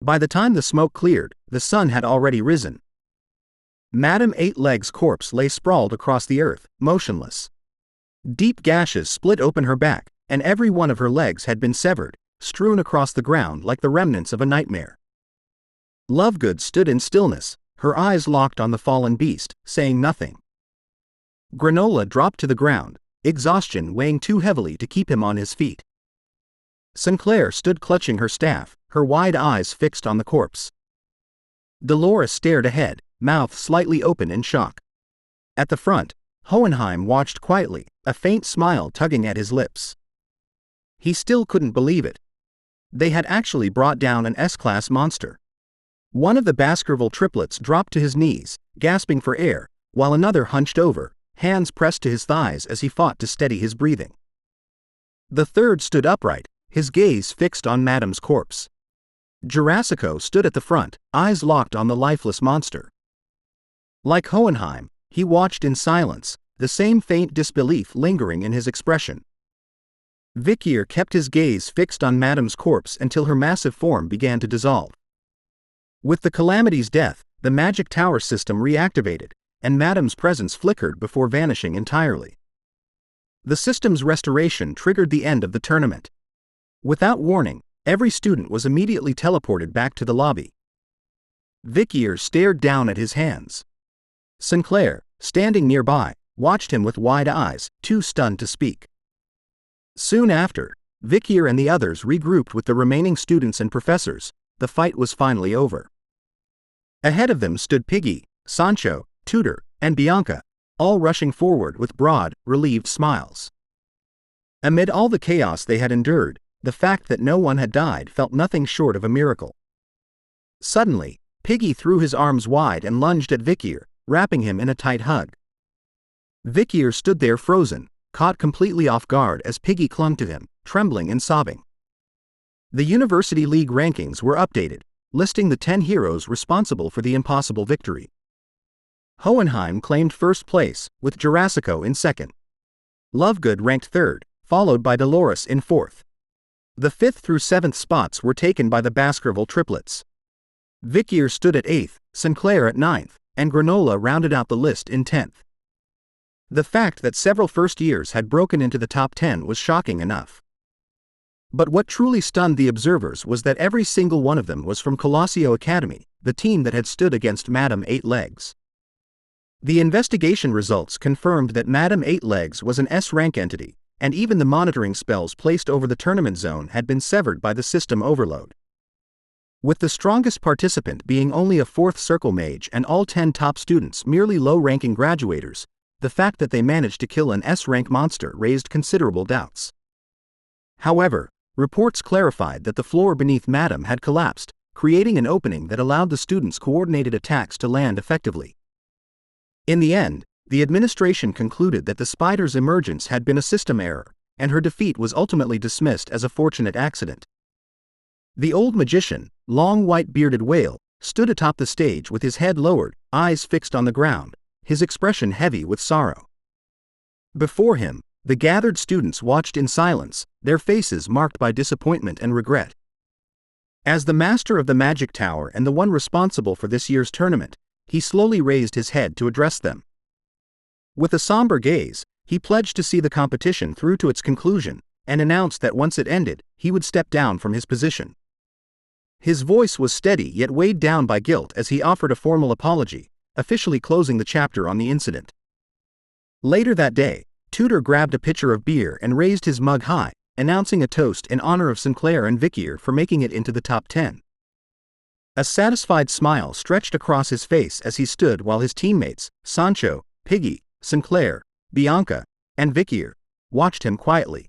By the time the smoke cleared, the sun had already risen. Madame Eight Legs' corpse lay sprawled across the earth, motionless. Deep gashes split open her back, and every one of her legs had been severed, strewn across the ground like the remnants of a nightmare. Lovegood stood in stillness, her eyes locked on the fallen beast, saying nothing. Granola dropped to the ground, exhaustion weighing too heavily to keep him on his feet. Sinclair stood clutching her staff, her wide eyes fixed on the corpse. Dolores stared ahead, mouth slightly open in shock. At the front, Hohenheim watched quietly, a faint smile tugging at his lips. He still couldn't believe it. They had actually brought down an S-class monster. One of the Baskerville triplets dropped to his knees, gasping for air, while another hunched over, hands pressed to his thighs as he fought to steady his breathing. The third stood upright, his gaze fixed on Madame's corpse. Jurassico stood at the front, eyes locked on the lifeless monster. Like Hohenheim, he watched in silence, the same faint disbelief lingering in his expression. Vikier kept his gaze fixed on Madame's corpse until her massive form began to dissolve. With the Calamity's death, the magic tower system reactivated, and Madame's presence flickered before vanishing entirely. The system's restoration triggered the end of the tournament. Without warning, every student was immediately teleported back to the lobby. Vikier stared down at his hands. Sinclair, standing nearby, watched him with wide eyes, too stunned to speak. Soon after, Vikier and the others regrouped with the remaining students and professors. The fight was finally over. Ahead of them stood Piggy, Sancho, Tudor, and Bianca, all rushing forward with broad, relieved smiles. Amid all the chaos they had endured, the fact that no one had died felt nothing short of a miracle. Suddenly, Piggy threw his arms wide and lunged at Vikier, wrapping him in a tight hug. Vikier stood there frozen, caught completely off guard as Piggy clung to him, trembling and sobbing. The University League rankings were updated, listing the 10 heroes responsible for the impossible victory. Hohenheim claimed first place, with Jurassico in second. Lovegood ranked third, followed by Dolores in fourth. The 5th through 7th spots were taken by the Baskerville triplets. Vikier stood at 8th, Sinclair at 9th, and Granola rounded out the list in 10th. The fact that several first years had broken into the top 10 was shocking enough. But what truly stunned the observers was that every single one of them was from Colosseo Academy, the team that had stood against Madame Eight Legs. The investigation results confirmed that Madame Eight Legs was an S-rank entity, and even the monitoring spells placed over the tournament zone had been severed by the system overload. With the strongest participant being only a 4th circle mage and all 10 top students merely low-ranking graduators, the fact that they managed to kill an S-rank monster raised considerable doubts. However, reports clarified that the floor beneath Madame had collapsed, creating an opening that allowed the students' coordinated attacks to land effectively. In the end, the administration concluded that the spider's emergence had been a system error, and her defeat was ultimately dismissed as a fortunate accident. The old magician, long white-bearded whale, stood atop the stage with his head lowered, eyes fixed on the ground, his expression heavy with sorrow. Before him, the gathered students watched in silence, their faces marked by disappointment and regret. As the master of the magic tower and the one responsible for this year's tournament, he slowly raised his head to address them. With a somber gaze, he pledged to see the competition through to its conclusion, and announced that once it ended, he would step down from his position. His voice was steady yet weighed down by guilt as he offered a formal apology, officially closing the chapter on the incident. Later that day, Tudor grabbed a pitcher of beer and raised his mug high, announcing a toast in honor of Sinclair and Vikier for making it into the top 10. A satisfied smile stretched across his face as he stood while his teammates, Sancho, Piggy, Sinclair, Bianca, and Vikier, watched him quietly.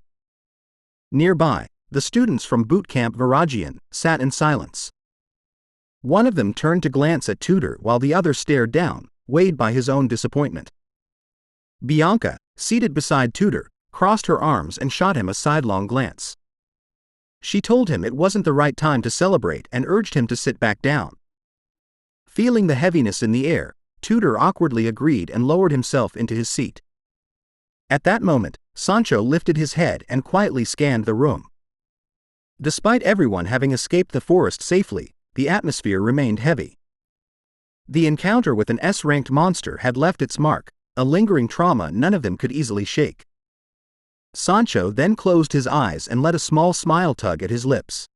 Nearby, the students from Boot Camp Viragian sat in silence. One of them turned to glance at Tudor while the other stared down, weighed by his own disappointment. Bianca, seated beside Tudor, crossed her arms and shot him a sidelong glance. She told him it wasn't the right time to celebrate and urged him to sit back down. Feeling the heaviness in the air, Tudor awkwardly agreed and lowered himself into his seat. At that moment, Sancho lifted his head and quietly scanned the room. Despite everyone having escaped the forest safely, the atmosphere remained heavy. The encounter with an S-ranked monster had left its mark, a lingering trauma none of them could easily shake. Sancho then closed his eyes and let a small smile tug at his lips.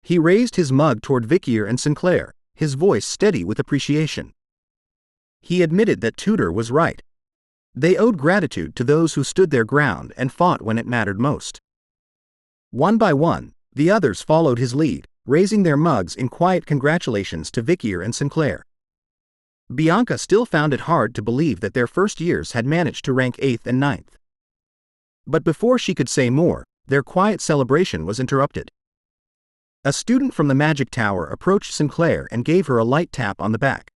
He raised his mug toward Vikier and Sinclair, his voice steady with appreciation. He admitted that Tutor was right. They owed gratitude to those who stood their ground and fought when it mattered most. One by one, the others followed his lead, raising their mugs in quiet congratulations to Vikier and Sinclair. Bianca still found it hard to believe that their first years had managed to rank 8th and 9th. But before she could say more, their quiet celebration was interrupted. A student from the Magic Tower approached Sinclair and gave her a light tap on the back.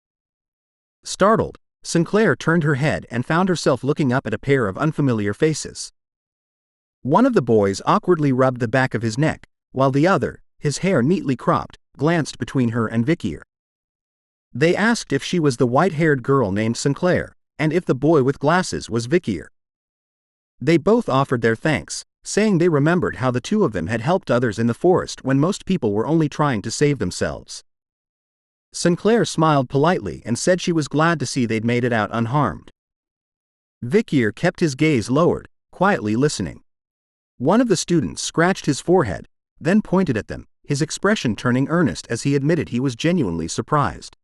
Startled, Sinclair turned her head and found herself looking up at a pair of unfamiliar faces. One of the boys awkwardly rubbed the back of his neck, while the other, his hair neatly cropped, glanced between her and Vikier. They asked if she was the white-haired girl named Sinclair, and if the boy with glasses was Vikier. They both offered their thanks, saying they remembered how the two of them had helped others in the forest when most people were only trying to save themselves. Sinclair smiled politely and said she was glad to see they'd made it out unharmed. Vikier kept his gaze lowered, quietly listening. One of the students scratched his forehead, then pointed at them, his expression turning earnest as he admitted he was genuinely surprised.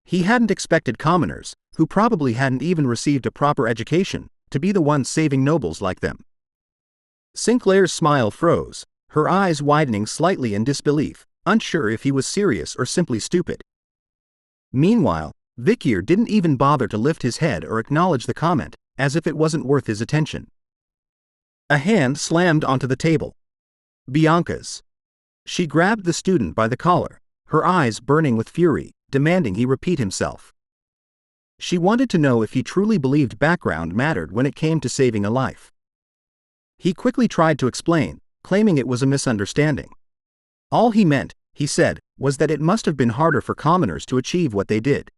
He hadn't expected commoners, who probably hadn't even received a proper education, to be the ones saving nobles like them. Sinclair's smile froze, her eyes widening slightly in disbelief, unsure if he was serious or simply stupid. Meanwhile, Vikier didn't even bother to lift his head or acknowledge the comment, as if it wasn't worth his attention. A hand slammed onto the table. Bianca's. She grabbed the student by the collar, her eyes burning with fury, demanding he repeat himself. She wanted to know if he truly believed background mattered when it came to saving a life. He quickly tried to explain, claiming it was a misunderstanding. All he meant, he said, was that it must have been harder for commoners to achieve what they did.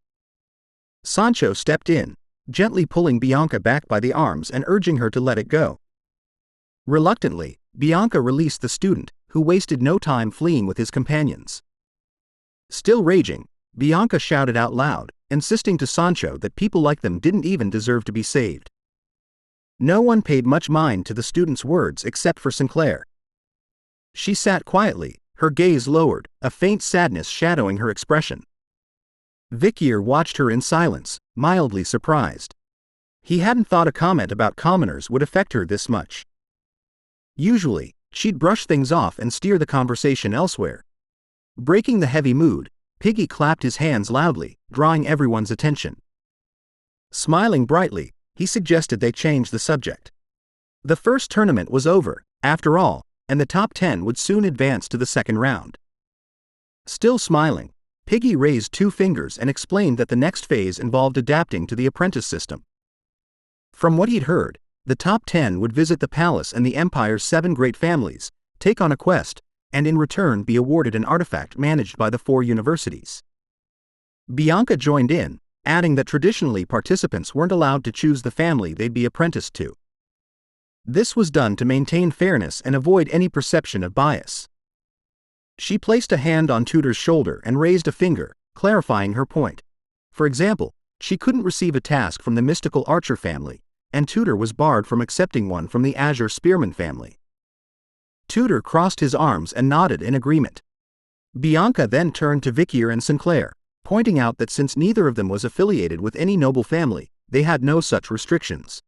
Sancho stepped in, gently pulling Bianca back by the arms and urging her to let it go. Reluctantly, Bianca released the student, who wasted no time fleeing with his companions. Still raging, Bianca shouted out loud, insisting to Sancho that people like them didn't even deserve to be saved. No one paid much mind to the student's words except for Sinclair. She sat quietly, her gaze lowered, a faint sadness shadowing her expression. Vikier watched her in silence, mildly surprised. He hadn't thought a comment about commoners would affect her this much. Usually, she'd brush things off and steer the conversation elsewhere. Breaking the heavy mood, Piggy clapped his hands loudly, drawing everyone's attention. Smiling brightly, he suggested they change the subject. The first tournament was over, after all, and the top 10 would soon advance to the second round. Still smiling, Piggy raised 2 fingers and explained that the next phase involved adapting to the apprentice system. From what he'd heard, the top 10 would visit the palace and the Empire's 7 great families, take on a quest, and in return be awarded an artifact managed by the 4 universities. Bianca joined in, adding that traditionally participants weren't allowed to choose the family they'd be apprenticed to. This was done to maintain fairness and avoid any perception of bias. She placed a hand on Tutor's shoulder and raised a finger, clarifying her point. For example, she couldn't receive a task from the mystical archer family, and Tutor was barred from accepting one from the azure spearman family. Tutor crossed his arms and nodded in agreement. Bianca then turned to Vikier and Sinclair, pointing out that since neither of them was affiliated with any noble family, they had no such restrictions.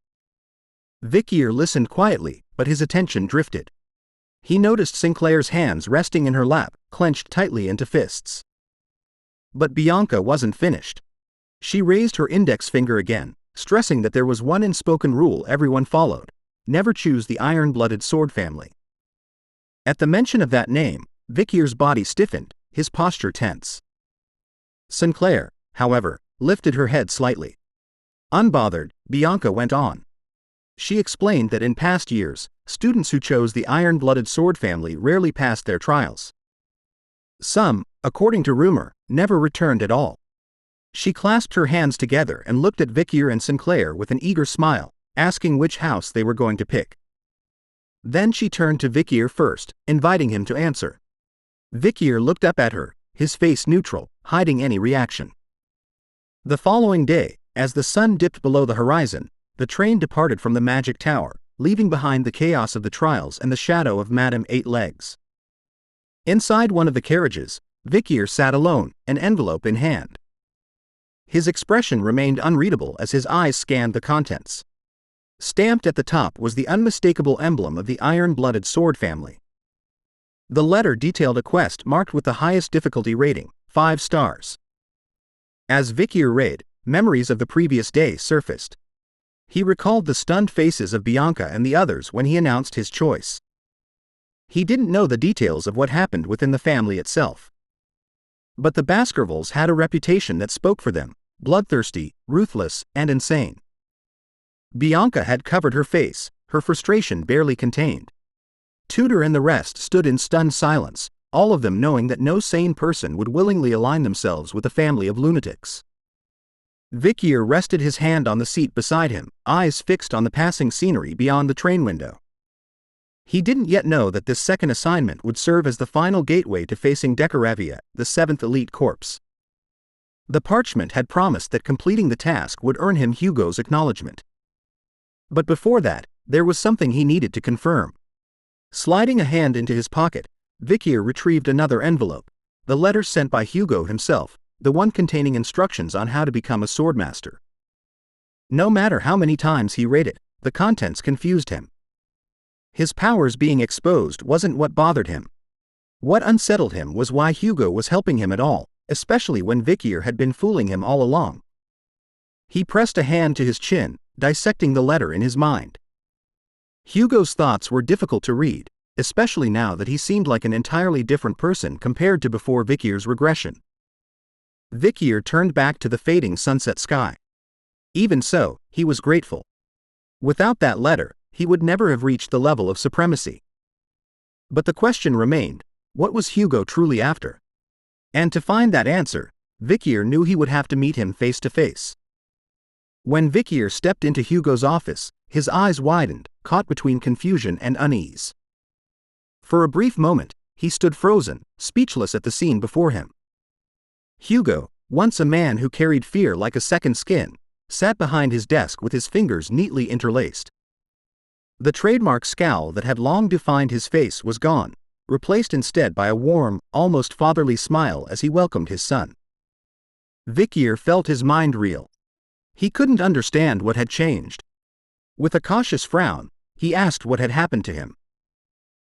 Vikier listened quietly, but his attention drifted. He noticed Sinclair's hands resting in her lap, clenched tightly into fists. But Bianca wasn't finished. She raised her index finger again, stressing that there was one unspoken rule everyone followed: never choose the iron-blooded sword family. At the mention of that name, Vikir's body stiffened, his posture tense. Sinclair, however, lifted her head slightly. Unbothered, Bianca went on. She explained that in past years, students who chose the iron-blooded sword family rarely passed their trials. Some, according to rumor, never returned at all. She clasped her hands together and looked at Vikier and Sinclair with an eager smile, asking which house they were going to pick. Then she turned to Vikier first, inviting him to answer. Vikier looked up at her, his face neutral, hiding any reaction. The following day, as the sun dipped below the horizon, the train departed from the magic tower, leaving behind the chaos of the trials and the shadow of Madame Eight Legs. Inside one of the carriages, Vikier sat alone, an envelope in hand. His expression remained unreadable as his eyes scanned the contents. Stamped at the top was the unmistakable emblem of the iron-blooded sword family. The letter detailed a quest marked with the highest difficulty rating, 5 stars. As Vikier read, memories of the previous day surfaced. He recalled the stunned faces of Bianca and the others when he announced his choice. He didn't know the details of what happened within the family itself. But the Baskervilles had a reputation that spoke for them, bloodthirsty, ruthless, and insane. Bianca had covered her face, her frustration barely contained. Tudor and the rest stood in stunned silence, all of them knowing that no sane person would willingly align themselves with a family of lunatics. Vikier rested his hand on the seat beside him, eyes fixed on the passing scenery beyond the train window. He didn't yet know that this second assignment would serve as the final gateway to facing Decaravia, the 7th Elite Corps. The parchment had promised that completing the task would earn him Hugo's acknowledgement. But before that, there was something he needed to confirm. Sliding a hand into his pocket, Vikier retrieved another envelope, the letter sent by Hugo himself, the one containing instructions on how to become a swordmaster. No matter how many times he read it, the contents confused him. His powers being exposed wasn't what bothered him. What unsettled him was why Hugo was helping him at all, especially when Vikier had been fooling him all along. He pressed a hand to his chin, dissecting the letter in his mind. Hugo's thoughts were difficult to read, especially now that he seemed like an entirely different person compared to before Vikier's regression. Vikier turned back to the fading sunset sky. Even so, he was grateful. Without that letter, he would never have reached the level of supremacy. But the question remained, what was Hugo truly after? And to find that answer, Vikier knew he would have to meet him face to face. When Vikier stepped into Hugo's office, his eyes widened, caught between confusion and unease. For a brief moment, he stood frozen, speechless at the scene before him. Hugo, once a man who carried fear like a second skin, sat behind his desk with his fingers neatly interlaced. The trademark scowl that had long defined his face was gone, replaced instead by a warm, almost fatherly smile as he welcomed his son. Vikier felt his mind reel. He couldn't understand what had changed. With a cautious frown, he asked what had happened to him.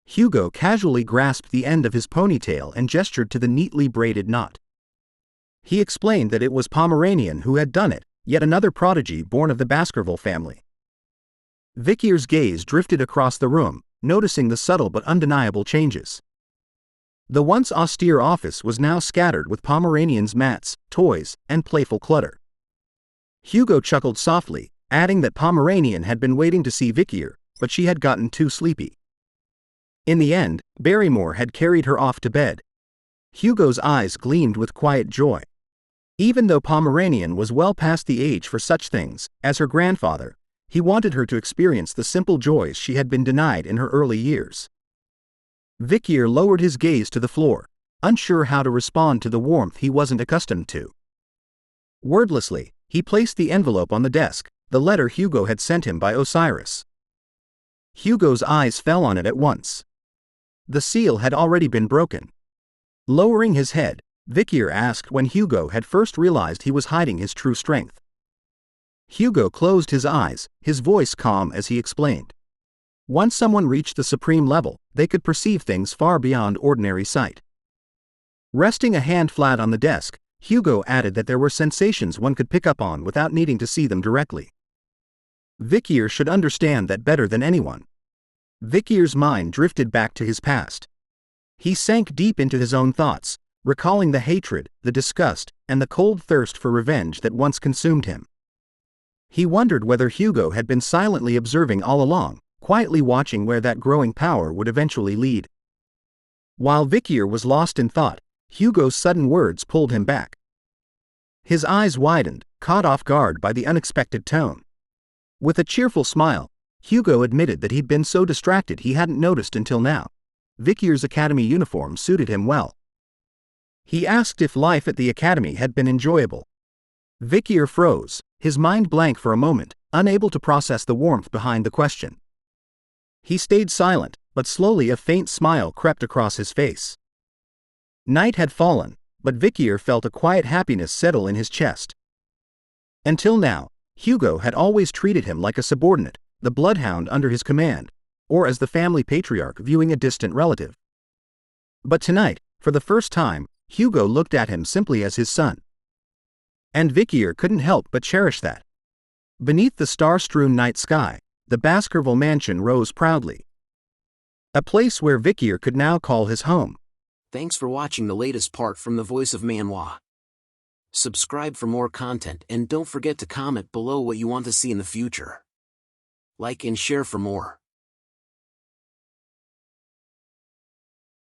Hugo casually grasped the end of his ponytail and gestured to the neatly braided knot. He explained that it was Pomeranian who had done it, yet another prodigy born of the Baskerville family. Vikier's gaze drifted across the room, noticing the subtle but undeniable changes. The once austere office was now scattered with Pomeranian's mats, toys, and playful clutter. Hugo chuckled softly, adding that Pomeranian had been waiting to see Vikier, but she had gotten too sleepy. In the end, Barrymore had carried her off to bed. Hugo's eyes gleamed with quiet joy. Even though Pomeranian was well past the age for such things, as her grandfather, he wanted her to experience the simple joys she had been denied in her early years. Vikier lowered his gaze to the floor, unsure how to respond to the warmth he wasn't accustomed to. Wordlessly, he placed the envelope on the desk, the letter Hugo had sent him by Osiris. Hugo's eyes fell on it at once. The seal had already been broken. Lowering his head, Vikier asked when Hugo had first realized he was hiding his true strength. Hugo closed his eyes, his voice calm as he explained. Once someone reached the supreme level, they could perceive things far beyond ordinary sight. Resting a hand flat on the desk, Hugo added that there were sensations one could pick up on without needing to see them directly. Vikier should understand that better than anyone. Vikier's mind drifted back to his past. He sank deep into his own thoughts, recalling the hatred, the disgust, and the cold thirst for revenge that once consumed him. He wondered whether Hugo had been silently observing all along, quietly watching where that growing power would eventually lead. While Vikier was lost in thought, Hugo's sudden words pulled him back. His eyes widened, caught off guard by the unexpected tone. With a cheerful smile, Hugo admitted that he'd been so distracted he hadn't noticed until now. Vikier's academy uniform suited him well. He asked if life at the academy had been enjoyable. Vikier froze, his mind blank for a moment, unable to process the warmth behind the question. He stayed silent, but slowly a faint smile crept across his face. Night had fallen, but Vikier felt a quiet happiness settle in his chest. Until now, Hugo had always treated him like a subordinate, the bloodhound under his command, or as the family patriarch viewing a distant relative. But tonight, for the first time, Hugo looked at him simply as his son. And Vikier couldn't help but cherish that. Beneath the star-strewn night sky, the Baskerville mansion rose proudly. A place where Vikier could now call his home. Thanks for watching the latest part from the voice of Manhwa. Subscribe for more content and don't forget to comment below what you want to see in the future. Like and share for more.